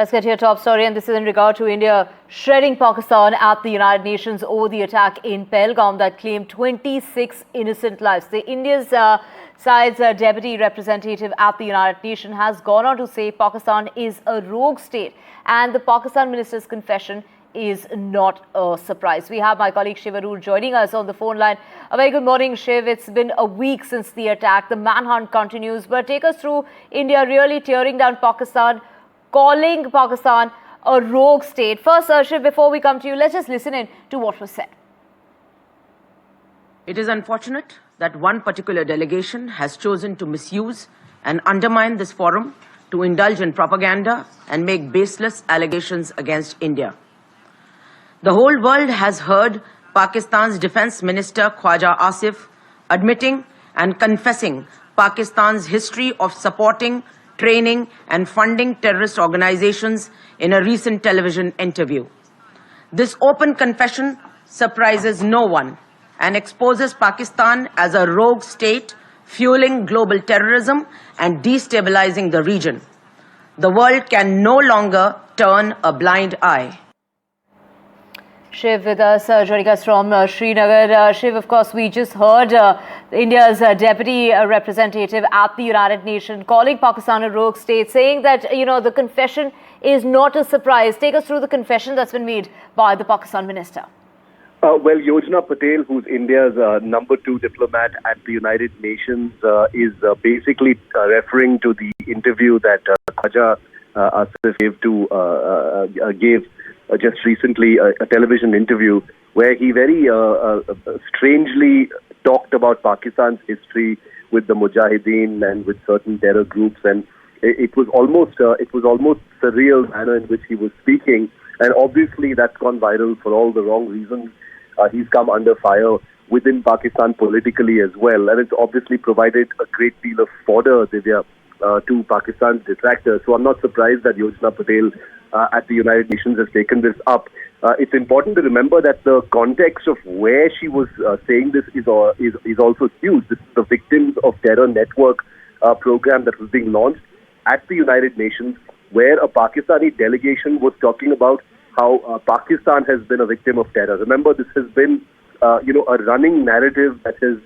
Let's get to your top story, and this is in regard to India shredding Pakistan at the United Nations over the attack in Pahalgam that claimed 26 innocent lives. The India's side's deputy representative at the United Nations has gone on to say Pakistan is a rogue state, and the Pakistan minister's confession is not a surprise. We have my colleague Shiv Arul joining us on the phone line. A very good morning, Shiv. It's been a week since the attack. The manhunt continues, but take us through India really tearing down Pakistan, calling Pakistan a rogue state. First, Shiv, before we come to you, let's just listen in to what was said. It is unfortunate that one particular delegation has chosen to misuse and undermine this forum to indulge in propaganda and make baseless allegations against India. The whole world has heard Pakistan's Defence Minister Khwaja Asif admitting and confessing Pakistan's history of supporting, training and funding terrorist organizations in a recent television interview. This open confession surprises no one and exposes Pakistan as a rogue state fueling global terrorism and destabilizing the region. The world can no longer turn a blind eye. Shiv with us, joining us from Srinagar. Shiv, of course, we just heard India's deputy representative at the United Nations calling Pakistan a rogue state, saying that, the confession is not a surprise. Take us through the confession that's been made by the Pakistan minister. Well, Yojna Patel, who's India's number 2 diplomat at the United Nations, is basically referring to the interview that Khwaja Asif gave just recently, a television interview where he very strangely talked about Pakistan's history with the Mujahideen and with certain terror groups, and it was almost surreal manner in which he was speaking, and obviously that's gone viral for all the wrong reasons. He's come under fire within Pakistan politically as well, and it's obviously provided a great deal of fodder, Divya, to Pakistan's detractors. So I'm not surprised that Yojna Patel at the United Nations has taken this up. It's important to remember that the context of where she was saying this is also huge. This is the Victims of Terror Network program that was being launched at the United Nations, where a Pakistani delegation was talking about how Pakistan has been a victim of terror. Remember, this has been a running narrative that has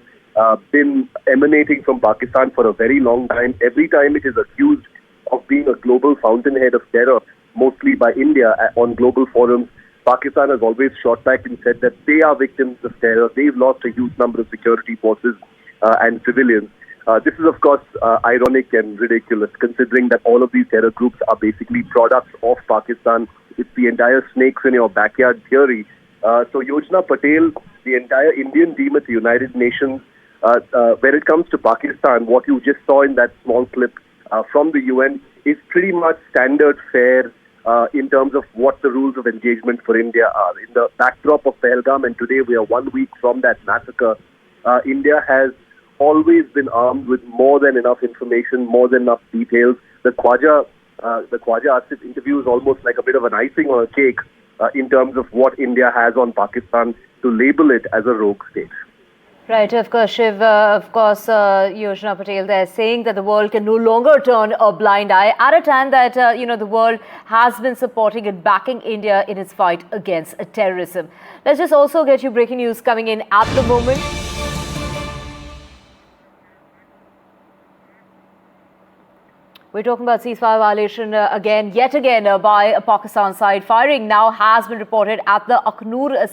been emanating from Pakistan for a very long time. Every time it is accused of being a global fountainhead of terror, mostly by India on global forums, Pakistan has always shot back and said that they are victims of terror. They've lost a huge number of security forces and civilians. This is, of course, ironic and ridiculous, considering that all of these terror groups are basically products of Pakistan. It's the entire snakes in your backyard theory. So Yojna Patel, the entire Indian team at the United Nations, when it comes to Pakistan, what you just saw in that small clip from the UN is pretty much standard fare in terms of what the rules of engagement for India are. In the backdrop of Pahalgam, and today we are 1 week from that massacre, India has always been armed with more than enough information, more than enough details. The Khwaja Asif interview is almost like a bit of an icing on a cake in terms of what India has on Pakistan to label it as a rogue state. Right, of course, Shiv, Yojna Patel there saying that the world can no longer turn a blind eye at a time that, the world has been supporting and backing India in its fight against terrorism. Let's just also get you breaking news coming in at the moment. We're talking about ceasefire violation yet again by Pakistan side. Firing now has been reported at the Aknoor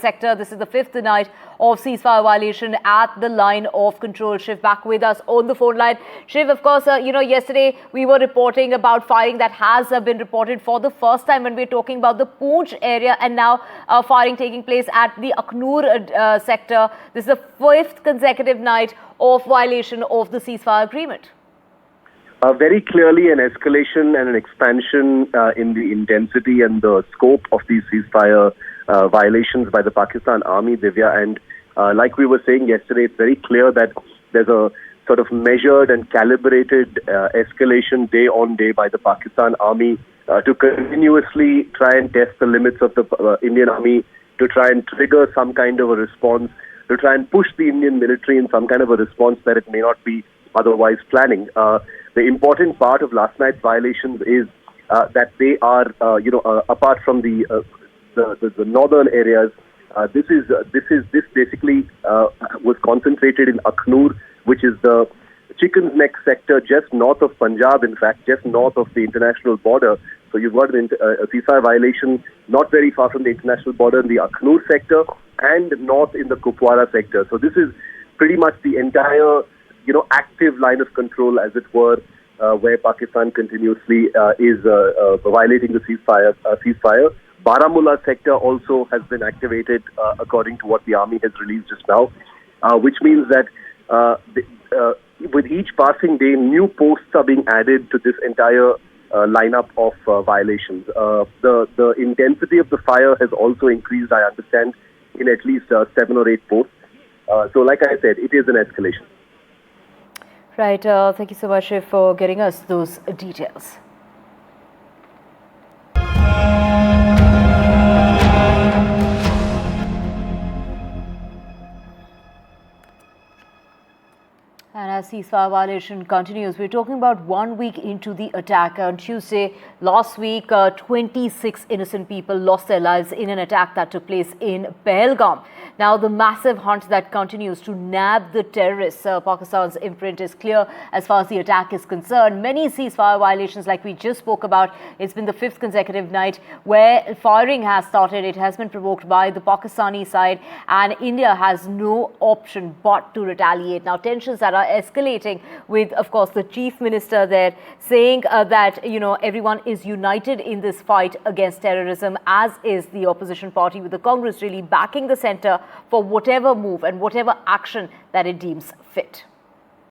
sector. This is the 5th night of ceasefire violation at the line of control. Shiv back with us on the phone line. Shiv, of course, yesterday we were reporting about firing that has been reported for the first time when we're talking about the Poonch area, and now firing taking place at the Aknoor sector. This is the 5th consecutive night of violation of the ceasefire agreement. Very clearly an escalation and an expansion in the intensity and the scope of these ceasefire violations by the Pakistan Army, Divya. And like we were saying yesterday, it's very clear that there's a sort of measured and calibrated escalation day on day by the Pakistan Army to continuously try and test the limits of the Indian Army, to try and trigger some kind of a response, to try and push the Indian military in some kind of a response that it may not be otherwise planning. The important part of last night's violations is that they are, apart from the northern areas, this basically was concentrated in Akhnur, which is the chicken's neck sector just north of Punjab, in fact, just north of the international border. So you've got a ceasefire violation not very far from the international border in the Akhnur sector and north in the Kupwara sector. So this is pretty much the entire, active line of control, as it were, where Pakistan continuously is violating the ceasefire. Baramulla sector also has been activated, according to what the army has released just now, which means that with each passing day, new posts are being added to this entire lineup of violations. The intensity of the fire has also increased, I understand, in at least 7 or 8 posts. So like I said, it is an escalation. Right. Thank you so much, Shiv, for getting us those details. And as ceasefire violation continues, we're talking about 1 week into the attack. On Tuesday last week, 26 innocent people lost their lives in an attack that took place in Pahalgam. Now, the massive hunt that continues to nab the terrorists, Pakistan's imprint is clear as far as the attack is concerned. Many ceasefire violations, like we just spoke about, it's been the 5th consecutive night where firing has started. It has been provoked by the Pakistani side, and India has no option but to retaliate. Now, tensions that are escalating with, of course, the chief minister there saying that, everyone is united in this fight against terrorism, as is the opposition party, with the Congress really backing the centre for whatever move and whatever action that it deems fit.